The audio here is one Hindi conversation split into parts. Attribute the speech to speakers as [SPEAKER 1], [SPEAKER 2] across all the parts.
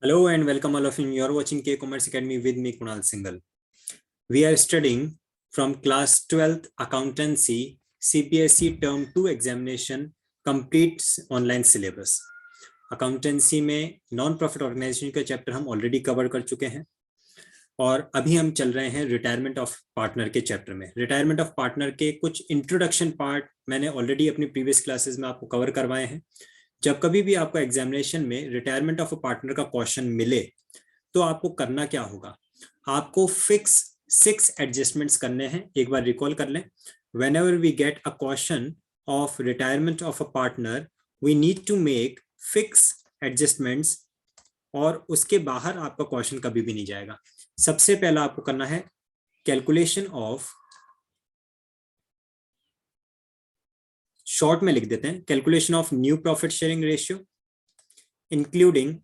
[SPEAKER 1] Hello and welcome all of you. You are watching K Commerce Academy with me, Kunal Singhal. We are studying from class 12th accountancy CPSE term 2 examination complete online syllabus. Accountancy में नॉन प्रॉफिट ऑर्गेनाइजेशन का चैप्टर हम ऑलरेडी कवर कर चुके हैं और अभी हम चल रहे हैं रिटायरमेंट ऑफ पार्टनर के चैप्टर में। रिटायरमेंट ऑफ पार्टनर के कुछ इंट्रोडक्शन पार्ट मैंने ऑलरेडी अपनी प्रीवियस क्लासेस में आपको कवर करवाए हैं। जब कभी भी आपको एग्जामिनेशन में रिटायरमेंट ऑफ अ पार्टनर का क्वेश्चन मिले तो आपको करना क्या होगा, आपको फिक्स 6 एडजस्टमेंट्स करने हैं। एक बार रिकॉल कर लें, whenever we get a question of retirement of a partner we need to make fix adjustments और उसके बाहर आपका क्वेश्चन कभी भी नहीं जाएगा। सबसे पहला आपको करना है कैलकुलेशन ऑफ, शॉर्ट में लिख देते हैं, calculation of new profit sharing ratio including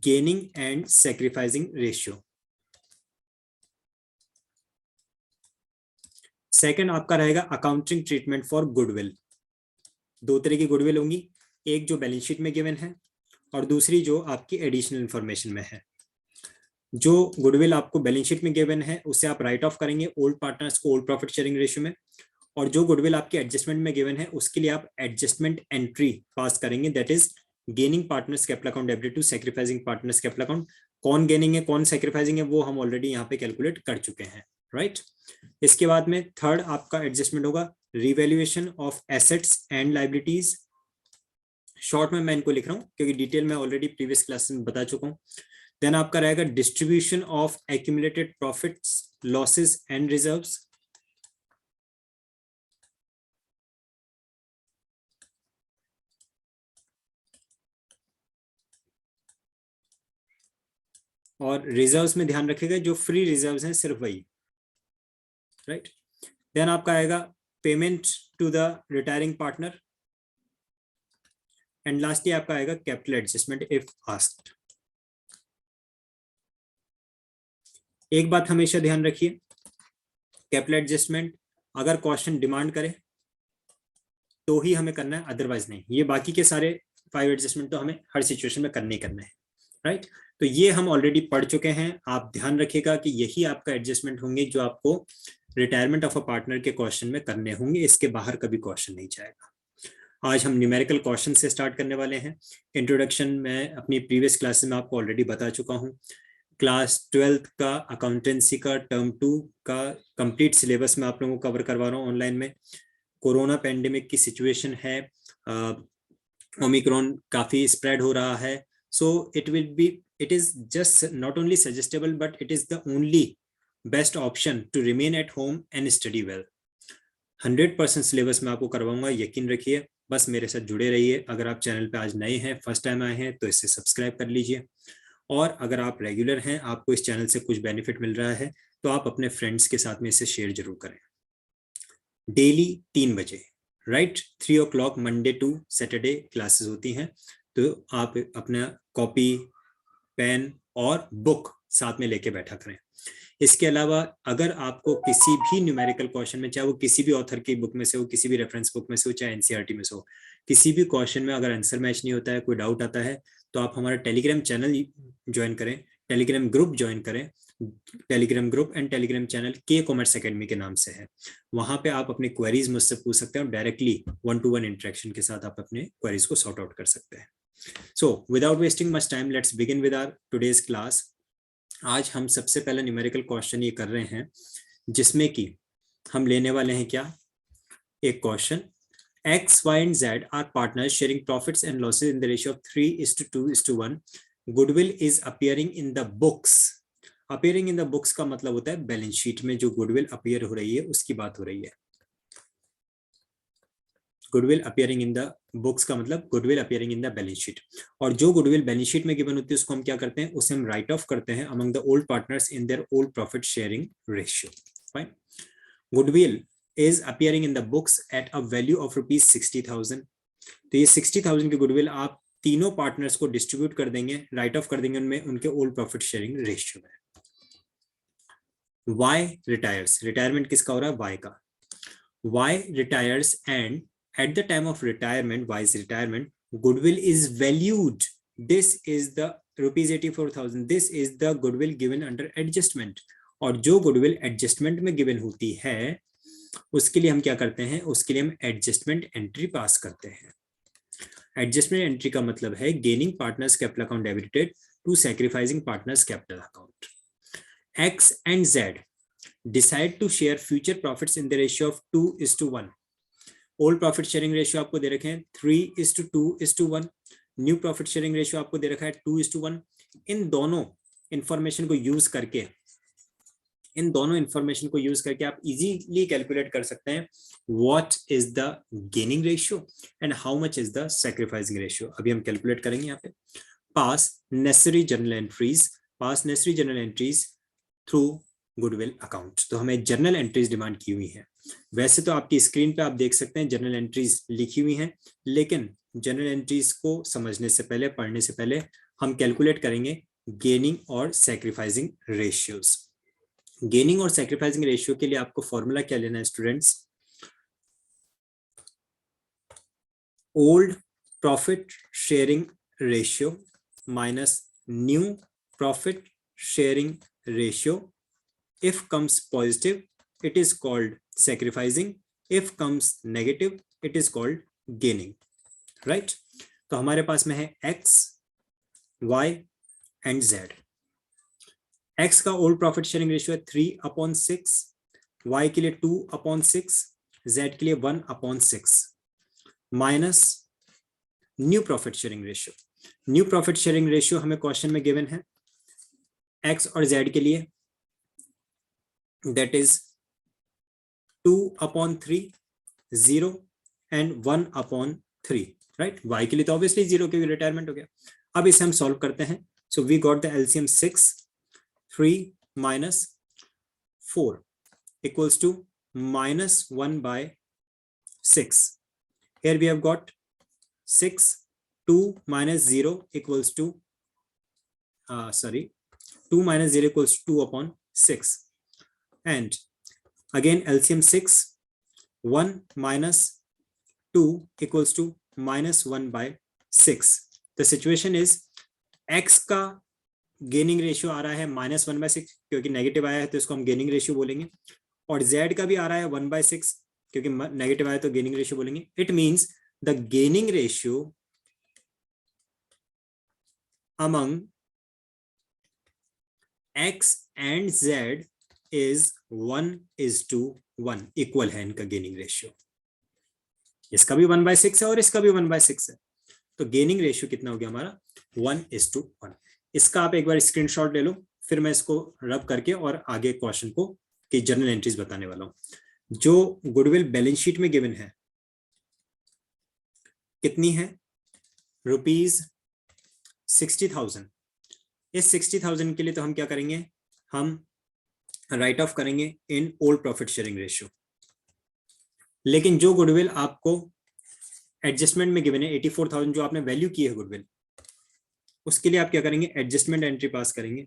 [SPEAKER 1] gaining and sacrificing ratio. Second आपका रहेगा अकाउंटिंग ट्रीटमेंट फॉर गुडविल। दो तरह की गुडविल होंगी, एक जो बैलेंस शीट में गिवन है और दूसरी जो आपकी एडिशनल इंफॉर्मेशन में है। जो गुडविल आपको बैलेंस शीट में गिवन है उसे आप राइट ऑफ करेंगे ओल्ड पार्टनर्स को ओल्ड प्रॉफिट शेयरिंग रेशियो में, और जो गुडविल आपकी एडजस्टमेंट में गिवन है उसके लिए आप एडजस्टमेंट एंट्री पास करेंगे, that is gaining partners capital account debited to sacrificing partners capital account. कौन गेनिंग है कौन सैक्रिफाइसिंग है वो हम ऑलरेडी यहाँ पे कैलकुलेट कर चुके हैं, राइट। इसके बाद में थर्ड आपका एडजस्टमेंट होगा revaluation of assets and liabilities. Short में मैं इनको लिख रहा हूँ क्योंकि डिटेल में ऑलरेडी प्रीवियस क्लास में बता चुका हूँ। देन आपका रहेगा distribution of accumulated profits losses and reserves. और रिजर्व्स में ध्यान रखिएगा जो फ्री रिजर्व्स हैं सिर्फ वही, राइट। देन आपका आएगा payment to the retiring partner and lastly आपका आएगा कैपिटल एडजस्टमेंट इफ आस्क्ड। एक बात हमेशा ध्यान रखिए, कैपिटल एडजस्टमेंट अगर क्वेश्चन डिमांड करे तो ही हमें करना है, अदरवाइज नहीं। ये बाकी के सारे 5 एडजस्टमेंट तो हमें हर सिचुएशन में करने ही करने हैं, राइट। तो ये हम ऑलरेडी पढ़ चुके हैं। आप ध्यान रखिएगा कि यही आपका एडजस्टमेंट होंगे जो आपको रिटायरमेंट ऑफ अ पार्टनर के क्वेश्चन में करने होंगे, इसके बाहर कभी क्वेश्चन नहीं जाएगा। आज हम न्यूमेरिकल क्वेश्चन से स्टार्ट करने वाले हैं। इंट्रोडक्शन में अपनी प्रीवियस क्लासेस में आपको ऑलरेडी बता चुका हूँ। क्लास 12th का अकाउंटेंसी का टर्म 2 का कंप्लीट सिलेबस में आप लोगों को कवर करवा रहा हूँ ऑनलाइन में। कोरोना पेंडेमिक की सिचुएशन है, ओमिक्रॉन काफी स्प्रेड हो रहा है, सो it is just not only suggestible but it is the only best option to remain at home and study well। 100% syllabus में आपको करवाऊंगा, यकीन रखिए। बस मेरे साथ जुड़े रहिए। अगर आप चैनल पे आज नए हैं, फर्स्ट टाइम आए हैं, तो इसे सब्सक्राइब कर लीजिए, और अगर आप रेगुलर हैं, आपको इस चैनल से कुछ बेनिफिट मिल रहा है तो आप अपने फ्रेंड्स के साथ में इसे शेयर जरूर करें। डेली 3 बजे, right, 3 o'clock Monday to Saturday classes होती हैं, तो आप अपना कॉपी पेन और बुक साथ में लेके बैठा करें। इसके अलावा अगर आपको किसी भी न्यूमेरिकल क्वेश्चन में, चाहे वो किसी भी ऑथर की बुक में से हो, किसी भी रेफरेंस बुक में से हो, चाहे एनसीईआरटी में से हो, किसी भी क्वेश्चन में अगर आंसर मैच नहीं होता है, कोई डाउट आता है, तो आप हमारा टेलीग्राम चैनल ज्वाइन करें, टेलीग्राम ग्रुप ज्वाइन करें। Telegram group and Telegram channel के कॉमर्स एकेडमी के नाम से है। वहां पे आप अपनी क्वेरीज मुझसे पूछ सकते हैं और डायरेक्टली 1-to-1 इंटरेक्शन के साथ आप अपने क्वेरीज को सॉर्ट आउट कर सकते हैं। So without wasting much time, let's begin with our today's class। आज हम सबसे पहला न्यूमेरिकल क्वेश्चन ये कर रहे हैं जिसमें कि हम लेने वाले हैं क्या, एक question, X, Y and Z are partners sharing profits and losses in the ratio of 3:2:1। Goodwill is appearing in the books। appearing in the books का मतलब होता है बैलेंस शीट में जो गुडविल अपीयर हो रही है उसकी बात हो रही है। Goodwill appearing in the books का मतलब goodwill appearing in the balance sheet, और जो गुडविल बैलेंस शीट में गिवन होती है उसको हम क्या करते हैं, उसे हम राइट ऑफ करते हैं among the old partners in their old profit sharing ratio. Fine, goodwill is appearing in the books at a value of ₹60,000। तो ये 60,000 की गुडविल आप तीनों पार्टनर्स को डिस्ट्रीब्यूट कर देंगे, राइट ऑफ कर देंगे उनमें उनके ओल्ड प्रॉफिट शेयरिंग रेशियो में। वाई रिटायर्स, रिटायरमेंट किसका हो रहा है, वाई का। Y retires and at the time of retirement, Y's retirement, goodwill is valued this is the rupees 84,000, this is the goodwill given under adjustment. और जो गुडविल एडजस्टमेंट में गिवन होती है उसके लिए हम क्या करते हैं, उसके लिए हम एडजस्टमेंट एंट्री पास करते हैं। एडजस्टमेंट एंट्री का मतलब है gaining partners capital account debited to sacrificing partners capital account. X and Z decide to share future profits in the ratio of 2:1। Old profit sharing ratio आपको दे रखे हैं 3:2:1। न्यू प्रॉफिट शेयरिंग रेशियो आपको दे रखा है 2:1। इन दोनों इंफॉर्मेशन को यूज करके आप इजीली कैलकुलेट कर सकते हैं what is the gaining ratio and how much is the sacrificing ratio. अभी हम कैलकुलेट करेंगे यहाँ पे। पास necessary journal entries through goodwill account. तो हमें जर्नल एंट्रीज डिमांड की हुई है। वैसे तो आपकी स्क्रीन पे आप देख सकते हैं जर्नल एंट्रीज लिखी हुई हैं, लेकिन जर्नल एंट्रीज को समझने से पहले, पढ़ने से पहले हम कैलकुलेट करेंगे गेनिंग और सैक्रिफाइसिंग रेशियोज। गेनिंग और सैक्रिफाइसिंग रेशियो के लिए आपको फॉर्मूला क्या लेना है students, old profit sharing ratio minus new profit sharing ratio. If comes positive, it is called sacrificing. If comes negative, it is called gaining. Right? तो हमारे पास में है X, Y and Z. X का ओल्ड प्रॉफिट शेयरिंग रेशियो है 3/6, Y के लिए 2/6, Z के लिए 1/6 minus new profit sharing ratio. New profit sharing ratio हमें क्वेश्चन में गिवन है X और Z के लिए, that is 2/3, 0 and 1/3, right? Y के लिए तो obviously 0 क्योंकि रिटायरमेंट हो गया। अब इसे हम सॉल्व करते हैं। So we got the LCM 6, 3 minus 4 equals to -1/6. Here we have got 6, 2 minus 0 equals to 2 minus 0 equals to 2/6. And again LCM 6, 1 minus 2 equals to -1/6. The situation is X का गेनिंग रेशियो आ रहा है -1/6 क्योंकि नेगेटिव आया है तो इसको हम गेनिंग रेशियो बोलेंगे, और Z का भी आ रहा है 1/6 क्योंकि नेगेटिव आया तो गेनिंग रेशियो बोलेंगे। It means the gaining ratio among X and Z is 1:1, equal है इनका गेनिंग रेशियो। इसका भी 1/6 है और इसका भी 1/6 है, तो गेनिंग रेशियो कितना हो गया हमारा 1:1। इसका आप एक बार स्क्रीनशॉट ले लो, फिर मैं इसको रब करके और आगे क्वेश्चन को की जर्नल एंट्रीज बताने वाला हूं। जो गुडविल बैलेंस शीट में गिवन है कितनी है, ₹60,000। इस 60,000 के लिए तो हम क्या करेंगे, हम राइट ऑफ करेंगे in old profit sharing ratio. लेकिन जो गुडविल आपको एडजस्टमेंट में गिवन है 84,000 जो आपने वैल्यू की है गुडविल, उसके लिए आप क्या करेंगे, एडजस्टमेंट एंट्री पास करेंगे।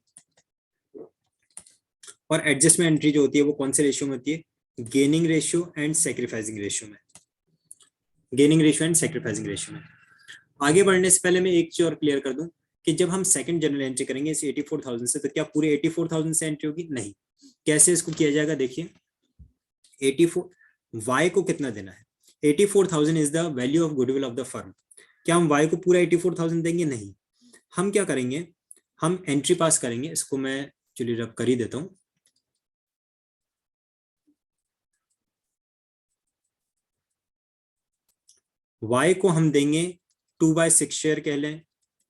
[SPEAKER 1] और एडजस्टमेंट एंट्री जो होती है वो कौन से रेशियो में होती है, gaining ratio and sacrificing ratio में। Gaining ratio and sacrificing ratio में। आगे बढ़ने से पहले मैं एक चीज और क्लियर कर दूं कि जब हम सेकंड जनरल एंट्री करेंगे इस 84,000 से, तो क्या पूरे 84,000 से एंट्री होगी, नहीं। कैसे इसको किया जाएगा, देखिए 84 Y को कितना देना है, 84,000 is the value of goodwill of the firm. क्या हम Y को पूरा 84,000 देंगे, नहीं। हम क्या करेंगे, हम एंट्री पास करेंगे। इसको मैं चलिए रब कर ही देता हूं। Y को हम देंगे 2/6 शेयर कह लें,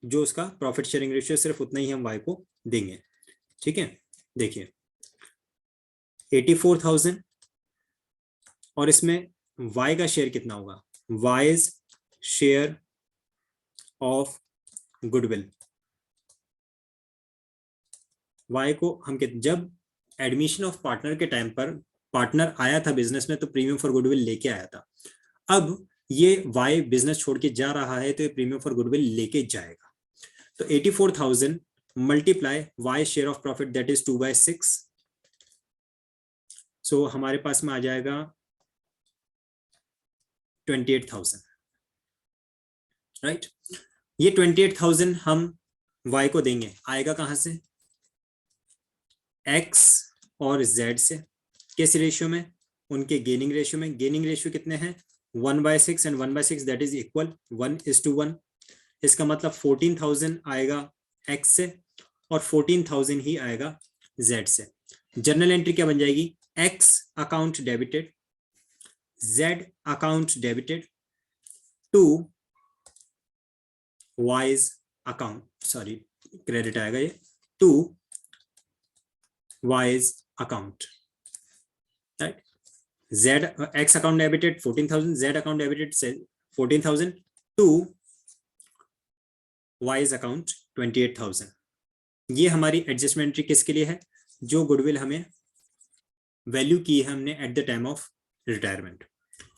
[SPEAKER 1] जो उसका प्रॉफिट शेयरिंग रेशियो, सिर्फ उतना ही हम Y को देंगे। ठीक है, देखिए 84,000 और इसमें Y का शेयर कितना होगा, Y's share of goodwill. Y को हम जब एडमिशन ऑफ पार्टनर के टाइम पर पार्टनर आया था बिजनेस में तो प्रीमियम फॉर गुडविल लेके आया था। अब ये Y बिजनेस छोड़ के जा रहा है तो ये प्रीमियम फॉर गुडविल लेके जाएगा। तो 84,000 multiply Y share of profit that is 2/6। सो हमारे पास में आ जाएगा 28,000, राइट। ये 28,000 हम y को देंगे, आएगा कहां से? x और z से। किस रेशियो में? उनके गेनिंग रेशियो में। गेनिंग रेशियो कितने हैं? 1/6 एंड 1/6 दैट इज इक्वल 1:1। इसका मतलब 14,000 आएगा x से और 14,000 ही आएगा z से। जर्नल एंट्री क्या बन जाएगी? x account debited, z account debited to y's account, sorry credit आएगा ये, to y's account, right. z x account debited 14,000, z account debited 14,000 to y's account 28,000। ये हमारी एडजस्टमेंट एंट्री किसके लिए है? जो गुडविल हमें वैल्यू की है हमने at the time of retirement,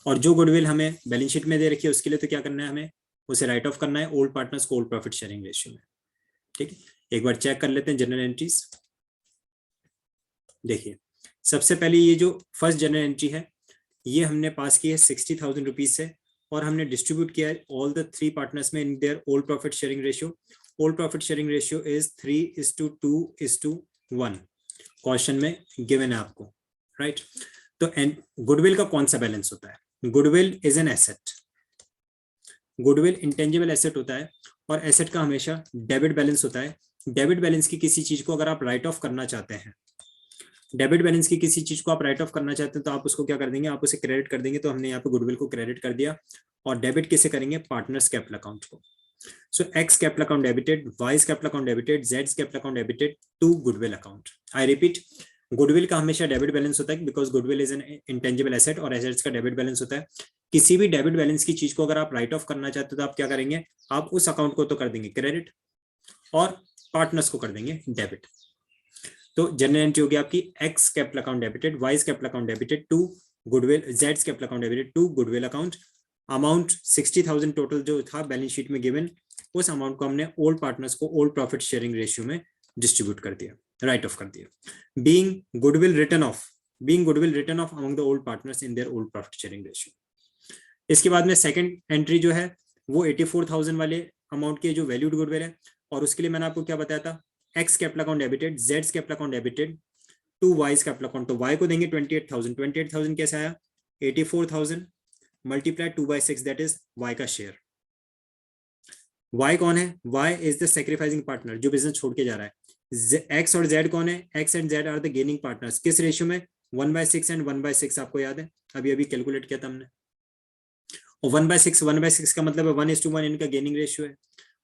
[SPEAKER 1] और जो गुडविल हमें बैलेंस शीट में दे रखी है उसके लिए तो क्या करना है? हमें उसे राइट ऑफ करना है ओल्ड पार्टनर्स को ओल्ड प्रॉफिट शेयरिंग रेशियो में। ठीक है, एक बार चेक कर लेते हैं जनरल एंट्रीज। देखिए, सबसे पहले ये जो फर्स्ट जनरल एंट्री है ये हमने पास की है 60,000 रुपीज से, और हमने डिस्ट्रीब्यूट किया है ऑल द 3 पार्टनर्स में इन their old profit sharing ratio. Old profit sharing ratio is 3:2:1 question में गिवन है आपको, राइट। तो गुडविल का कौन सा बैलेंस होता है? Goodwill is an asset. Goodwill intangible asset होता है, और एसेट का हमेशा डेबिट बैलेंस होता है। डेबिट बैलेंस की किसी चीज को अगर आप राइट ऑफ करना चाहते हैं, डेबिट बैलेंस की किसी चीज को आप राइट ऑफ करना चाहते हैं तो आप उसको क्या कर देंगे? आप उसे क्रेडिट कर देंगे। तो हमने यहाँ पे गुडविल को क्रेडिट कर दिया, और डेबिट किसे करेंगे? पार्टनर्स कैपिटल अकाउंट को। So x capital account debited, wise capital account debited, जेड्स capital account debited to goodwill account. I repeat, goodwill का हमेशा डेबिट बैलेंस होता है because goodwill is an intangible asset, और एसेट्स का डेबिट बैलेंस होता है। किसी भी डेबिट बैलेंस की चीज को अगर आप राइट ऑफ करना चाहते हो तो आप क्या करेंगे? आप उस अकाउंट को तो कर देंगे क्रेडिट, और पार्टनर्स को कर देंगे डेबिट। तो जनरल एंट्री होगी आपकी X capital account debited, wise capital account debited to goodwill, जेड्स capital account debited to goodwill account. Amount 60,000 total जो था बैलेंस शीट में गिवन, उस अमाउंट को हमने ओल्ड पार्टनर्स को ओल्ड प्रॉफिट शेयरिंग रेशियो में डिस्ट्रीब्यूट कर दिया, राइट ऑफ कर दिया। Being goodwill written off, being goodwill written off among the old partners in their old profit sharing ratio. इसके बाद में सेकंड एंट्री जो है वो 84,000 वाले अमाउंट के जो वैल्यूड गुडविल है, और उसके लिए मैंने आपको क्या बताया था? एक्स कैपिटल अकाउंट डेबिटेड, जेड्स capital account debited to Y's capital account. तो वाई को देंगे 28,000। 28,000 कैसे आया? 84,000 मल्टीप्लाई 2/6 दैट इज वाई का शेयर। वाई कौन है? Y is the sacrificing partner जो बिजनेस छोड़ के जा रहा है। एक्स और जेड कौन है? X and Z are the gaining partners. किस रेशियो में? 1/6 एंड 1/6 आपको याद है, अभी अभी कैलकुलेट किया था हमने। और 1/6 का मतलब है 1:1 इनका गेनिंग रेशियो है।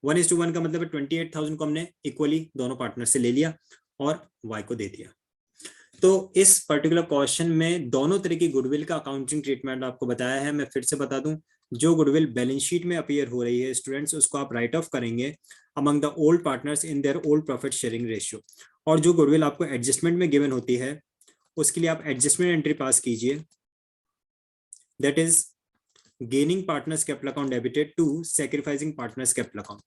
[SPEAKER 1] 1:1 का मतलब है 28,000 को हमने इक्वली दोनों पार्टनर से ले लिया और वाई को दे दिया। तो इस पर्टिकुलर क्वेश्चन में दोनों तरह की गुडविल का अकाउंटिंग ट्रीटमेंट आपको बताया है। मैं फिर से बता दूं, जो गुडविल बैलेंस शीट में अपीयर हो रही है स्टूडेंट्स, उसको आप राइट ऑफ करेंगे among the old partners in their old profit sharing ratio. और जो गुडविल आपको एडजस्टमेंट में गिवन होती है उसके लिए आप एडजस्टमेंट एंट्री पास कीजिए, that is gaining partners capital account debited to sacrificing partners capital account,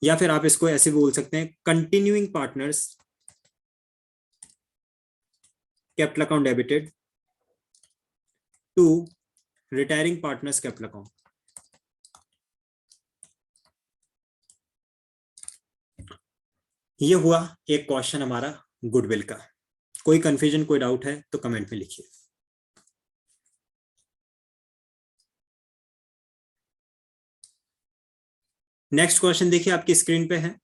[SPEAKER 1] या फिर आप इसको ऐसे बोल सकते हैं continuing partners capital account debited to retiring partners capital account. ये हुआ एक क्वेश्चन हमारा गुडविल का। कोई कंफ्यूजन, कोई डाउट है तो कमेंट में लिखिए। नेक्स्ट क्वेश्चन देखिए आपकी स्क्रीन पे है।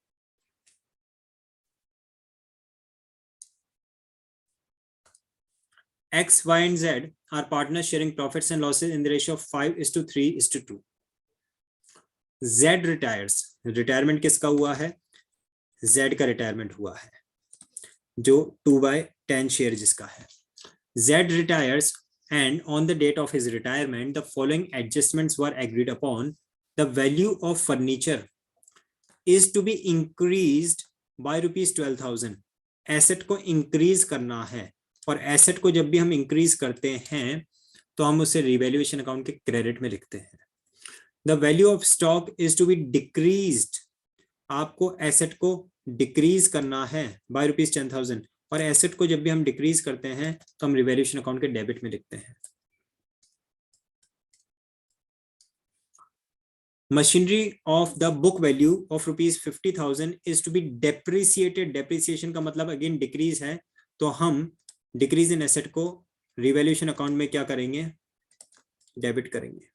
[SPEAKER 1] X, Y and Z are partners sharing profits and losses in the ratio of 5:3:2. Z retires, retirement किसका हुआ है? Z का रिटायरमेंट हुआ है जो 2/10 शेयर जिसका है। Z retires and on the date of his retirement the following adjustments were agreed upon. The value of furniture is to be increased by ₹12,000. Asset को इंक्रीज करना है, और एसेट को जब भी हम इंक्रीज करते हैं तो हम उसे रिवैल्यूएशन अकाउंट के क्रेडिट में लिखते हैं। The value of stock is to be decreased, आपको एसेट को डिक्रीज करना है बाय ₹10,000, और एसेट को जब भी हम डिक्रीज करते हैं तो हम रिवैल्यूएशन अकाउंट के डेबिट में लिखते हैं। Machinery of the book value of ₹50,000 is to be depreciated. Depreciation का मतलब अगेन डिक्रीज है, तो हम डिक्रीज इन एसेट को रिवैल्यूएशन अकाउंट में क्या करेंगे, डेबिट करेंगे।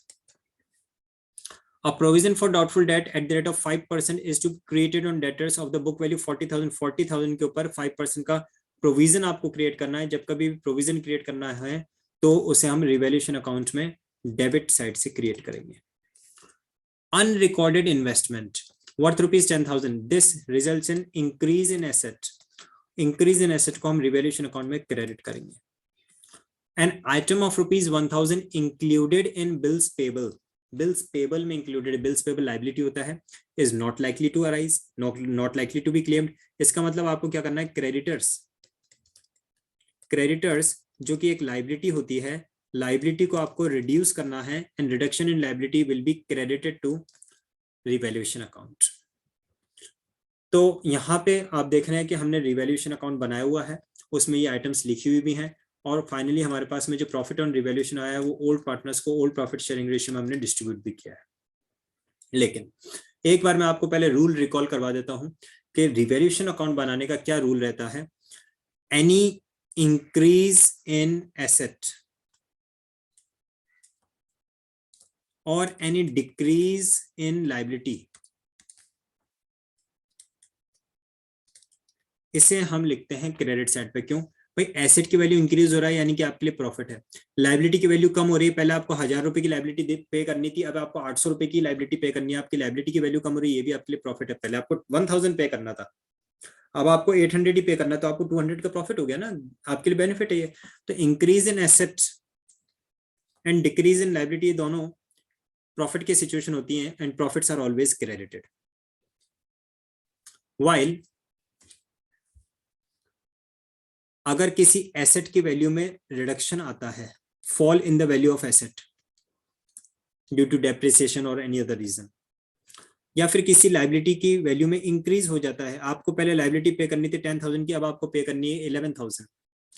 [SPEAKER 1] A provision for doubtful debt at the rate of 5% is to created on debtors of the book value 40,000। 40,000 के ऊपर 5% का प्रोविजन आपको क्रिएट करना है। जब कभी प्रोविजन क्रिएट करना है तो उसे हम रिवैल्यूएशन अकाउंट में डेबिट साइड से क्रिएट करेंगे। Unrecorded investment worth ₹10,000, this results in increase in asset। Increase in asset को हम रिवैल्यूएशन अकाउंट में क्रेडिट करेंगे। An item of ₹1,000 included in bills payable, bills payable में इंक्लूडेड, बिल्स पेबल लाइबिलिटी होता है, is not likely to arise, not likely to be claimed. इसका मतलब आपको क्या करना है, क्रेडिटर्स, क्रेडिटर्स जो कि एक लाइबिलिटी होती है, लाइबिलिटी को आपको रिड्यूस करना है and reduction in liability will be credited to revaluation account. तो यहाँ पे आप देख रहे हैं कि हमने रिवैल्यूएशन अकाउंट बनाया हुआ है, उसमें ये आइटम्स लिखी हुई भी हैं, और फाइनली हमारे पास में जो प्रॉफिट ऑन रिवैल्यूएशन आया है वो ओल्ड पार्टनर्स को ओल्ड प्रॉफिट शेयरिंग रेशियो में हमने डिस्ट्रीब्यूट भी किया है। लेकिन एक बार मैं आपको पहले रूल रिकॉल करवा देता हूं कि रिवैल्यूएशन अकाउंट बनाने का क्या रूल रहता है। एनी इंक्रीज इन एसेट और एनी डिक्रीज इन लायबिलिटी, इसे हम लिखते हैं क्रेडिट साइड पे। क्यों भाई, एसेट की वैल्यू इंक्रीज हो रहा है यानी कि आपके लिए प्रॉफिट है, लायबिलिटी की वैल्यू कम हो रही है, पहले आपको 1,000 रुपए की लायबिलिटी पे करनी थी, अब आपको 800 रुपए की लायबिलिटी पे करनी है, आपकी लायबिलिटी की वैल्यू कम हो रही है, ये भी आपके लिए प्रॉफिट है। पहले आपको 1,000 पे करना था, अब आपको 800 ही पे करना, तो आपको 200 का प्रॉफिट हो गया ना, आपके लिए बेनिफिट है ये। तो increase in asset and decrease in liability दोनों प्रॉफिट की सिचुएशन होती है and profits are always credited. While अगर किसी एसेट की वैल्यू में रिडक्शन आता है, fall in the value of asset due to depreciation और एनी अदर रीजन, या फिर किसी लायबिलिटी की वैल्यू में इंक्रीज हो जाता है, आपको पहले लायबिलिटी पे करनी थी 10,000 की, अब आपको पे करनी है 11,000,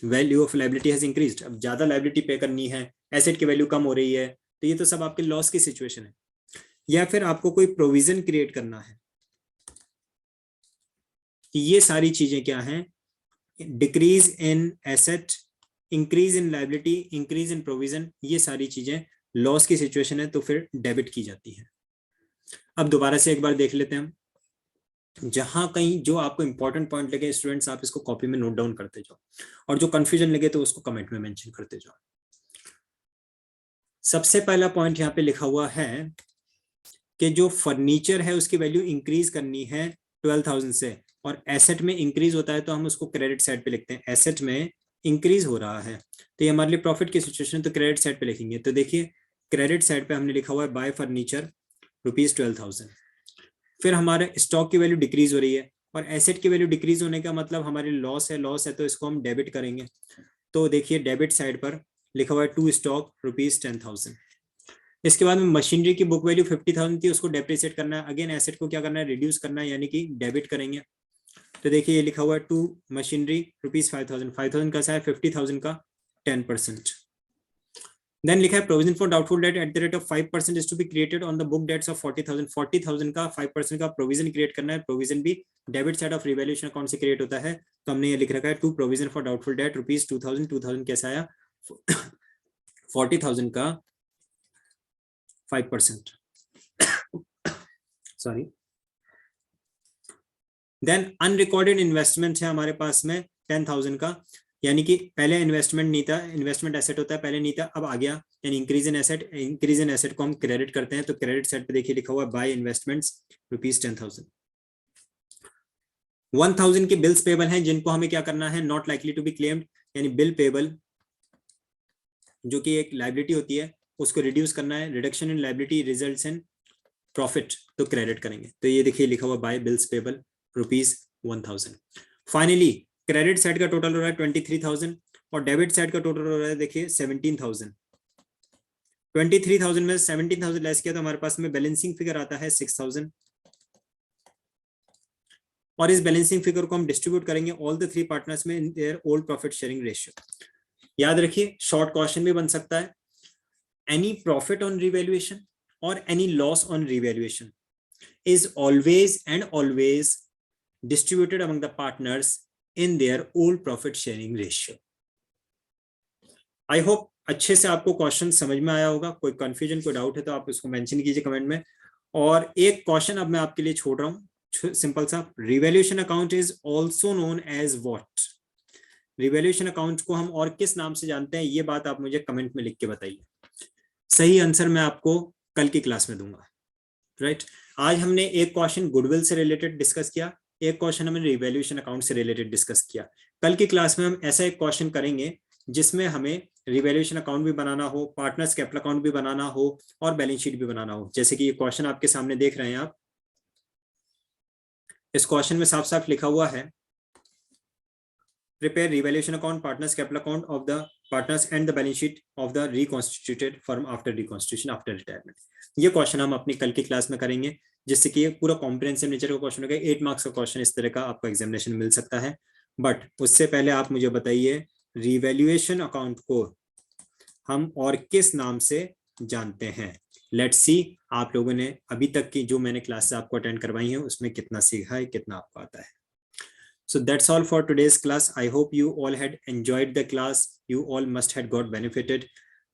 [SPEAKER 1] value of liability has increased, अब ज्यादा लायबिलिटी पे करनी है, एसेट की वैल्यू कम हो रही है, तो ये तो सब आपके लॉस की सिचुएशन है। या फिर आपको कोई प्रोविजन क्रिएट करना है, ये सारी चीजें क्या हैं, decrease in asset, increase in liability, increase in provision, ये सारी चीजें लॉस की सिचुएशन है तो फिर डेबिट की जाती है। अब दोबारा से एक बार देख लेते हैं हम, जहां कहीं जो आपको इंपॉर्टेंट पॉइंट लगे स्टूडेंट्स आप इसको कॉपी में नोट डाउन करते जाओ, और जो कंफ्यूजन लगे तो उसको कमेंट में मेंशन करते जाओ। सबसे पहला पॉइंट यहाँ पे लिखा हुआ है कि जो फर्नीचर है उसकी वैल्यू इंक्रीज करनी है 12,000 से, और एसेट में इंक्रीज होता है तो हम उसको क्रेडिट साइड पे लिखते हैं, एसेट में इंक्रीज हो रहा है तो ये हमारे लिए प्रॉफिट की सिचुएशन, तो क्रेडिट साइड पे लिखेंगे। तो देखिए क्रेडिट साइड पे हमने लिखा हुआ है बाय फर्नीचर ₹12,000। फिर हमारे स्टॉक की वैल्यू डिक्रीज हो रही है, और एसेट की वैल्यू डिक्रीज होने का मतलब हमारे लॉस है, लॉस है तो इसको हम डेबिट करेंगे। तो देखिए डेबिट साइड पर लिखा हुआ है टू स्टॉक ₹10,000। इसके बाद में मशीनरी की बुक वैल्यू 50,000 थी, उसको डेप्रिसिएट करना है, अगेन एसेट को क्या करना है, रिड्यूस करना है, यानी कि डेबिट करेंगे। तो देखिए ये लिखा हुआ है टू मशीनरी ₹5,000, 5,000 का है 50,000 का 10%। देन लिखा है provision for doubtful debt at the rate of 5% is to be created on the book debts of 40,000। 40,000 का 5% का प्रोविजन क्रिएट करना है, प्रोविजन भी debit side of revaluation account से क्रिएट होता है, तो हमने ये लिख रखा है to provision for doubtful debt ₹2,000। 2,000 कैसा आया, 40,000 का 5%, सॉरी। देन अनरिकॉर्डेड इन्वेस्टमेंट है हमारे पास में 10,000 का, यानी कि पहले इन्वेस्टमेंट नहीं था, इन्वेस्टमेंट एसेट होता है, पहले नहीं था अब आ गया, यानी increase in asset, increase in asset को हम क्रेडिट करते हैं, तो क्रेडिट साइड पे देखिए लिखा हुआ है बाय इन्वेस्टमेंट्स ₹10,000। 1,000 के बिल्स पेबल हैं जिनको हमें क्या करना है, not likely to be claimed, यानी बिल पेबल जो कि एक लायबिलिटी होती है उसको रिड्यूस करना है, reduction in liability results in profit, तो क्रेडिट करेंगे। तो ये देखिए लिखा हुआ by bills payable ₹1,000। Finally credit side का टोटल हो रहा है 23,000 और डेबिट साइड का टोटल हो रहा है देखिए 17,000। 23,000 में 17,000 लेस किया तो हमारे पास में बैलेंसिंग फिगर आता है 6,000, और इस बैलेंसिंग फिगर को हम डिस्ट्रीब्यूट करेंगे ऑल द 3 पार्टनर्स में इन their old profit sharing ratio. याद रखिए शॉर्ट क्वेश्चन भी बन सकता है, any profit on revaluation or any loss on revaluation is always and always distributed among the partners in their old profit sharing ratio. I hope अच्छे से आपको क्वेश्चन समझ में आया होगा. कोई कंफ्यूजन, कोई डाउट है तो आप उसको मेंशन कीजिए कमेंट में. और एक क्वेश्चन अब मैं आपके लिए छोड़ रहा हूं, सिंपल सा. Revaluation account is also known as what? Revaluation account को हम और किस नाम से जानते हैं, ये बात आप मुझे कमेंट में लिख के बताइए. सही आंसर मैं आपको कल की क्लास में दूंगा. राइट, आज हमने एक क्वेश्चन गुडविल से रिलेटेड डिस्कस किया, एक क्वेश्चन हमने रिवैल्यूएशन अकाउंट से रिलेटेड डिस्कस किया. कल की क्लास में हम ऐसा एक क्वेश्चन करेंगे जिसमें हमें रिवैल्यूएशन अकाउंट भी बनाना हो, पार्टनर्स कैपिटल अकाउंट भी बनाना हो और बैलेंस शीट भी बनाना हो. जैसे कि ये क्वेश्चन आपके सामने देख रहे हैं आप, इस क्वेश्चन में साफ साफ लिखा हुआ है, prepare revaluation account, partners capital account of the partners and the balance sheet of the reconstituted firm after reconstitution after retirement. ये क्वेश्चन हम अपनी कल की क्लास में करेंगे, जिससे कि ये पूरा कॉम्प्रिहेंसिव नेचर का क्वेश्चन होगा. 8 मार्क्स का क्वेश्चन इस तरह का आपको एग्जामिनेशन मिल सकता है. बट उससे पहले आप मुझे बताइए, रिवैल्यूएशन अकाउंट को हम और किस नाम से जानते हैं? लेट्स सी आप लोगों ने अभी तक की जो मैंने क्लास आपको अटेंड करवाई है उसमें कितना सीखा है, कितना आपको आता है. So that's all for today's class. I hope you all had enjoyed the class. You all must had got benefited.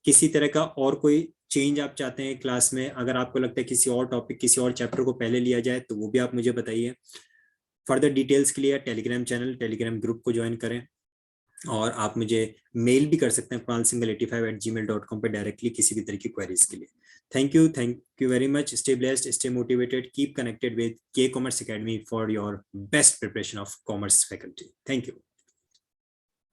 [SPEAKER 1] किसी तरह का और कोई चेंज आप चाहते हैं क्लास में, अगर आपको लगता है किसी और टॉपिक, किसी और चैप्टर को पहले लिया जाए तो वो भी आप मुझे बताइए. फर्दर डिटेल्स के लिए टेलीग्राम चैनल, टेलीग्राम ग्रुप को ज्वाइन करें और आप मुझे मेल भी कर सकते हैं pranalsinghal85@gmail.com पे डायरेक्टली किसी भी तरह की क्वेरीज के लिए. Thank you very much. Stay blessed, stay motivated, keep connected with K Commerce Academy for your best preparation of commerce faculty. Thank you.